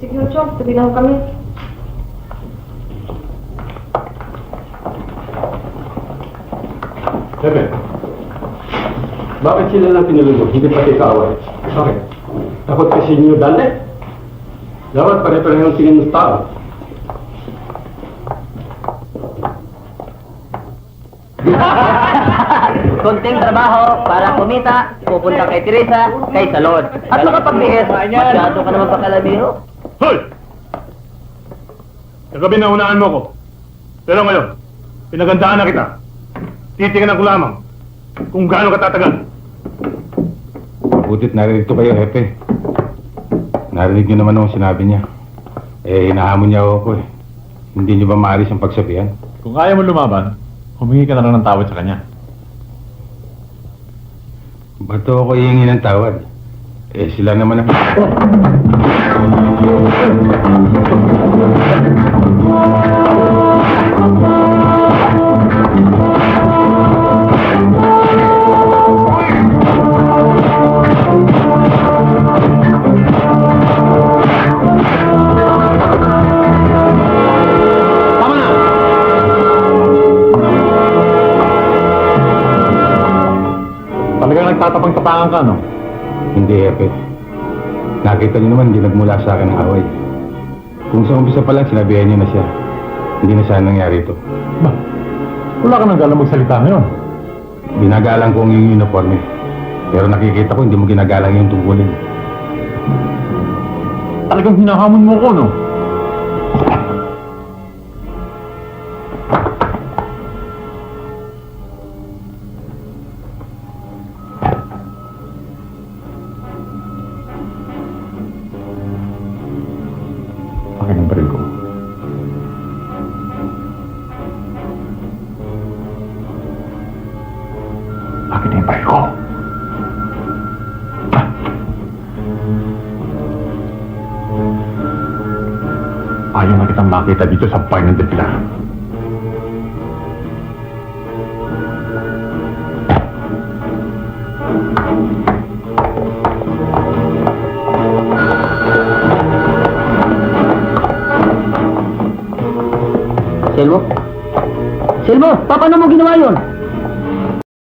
Sige, Chok. Tabi lang kami. Pepe, bakit sila lang pinalugod? Hindi pati kaaway. Bakit? Takot kasi niyo dali. Dapat pare-parehong tingin ng tao. Konting trabaho para kumita, pupunta kay Teresa, kay Salon. At makapagbihis, masyado ka naman pakalamiho. Hoy! Kagabi na unaan mo ko. Pero ngayon, pinagandaan na kita. Titingnan ko lamang kung gaano ka tatagal. Mabutit naririto kayo, Hepe. Narinig niyo naman ang sinabi niya. Hinahamon niya ako eh. Hindi niyo ba maalis ang pagsabihan? Kung kaya mo lumaban, humingi ka na lang ng tawad sa kanya. Ba't ako hihingi ng tawad? Sila naman ang... Talagang nagtatapang-tapangan ka, no? Hindi, Hepe. Nakita niyo naman, hindi nagmula sa akin ang away. Kung sa umpisa pa lang, sinabihan niyo na siya. Hindi na sana nangyari ito. Ba? Wala ka nang galang magsalita ngayon. Ginagalang ko ang iyong uniforme. Pero nakikita ko, hindi mo ginagalang yung tungkulin. Talagang hinahamon mo ko, no? Akin ang baril ko. Akin na yung baril ko. Ayaw na kitang makita dito sa bahay ng Depila. Selmo? Selmo, paano mo ginawa yun?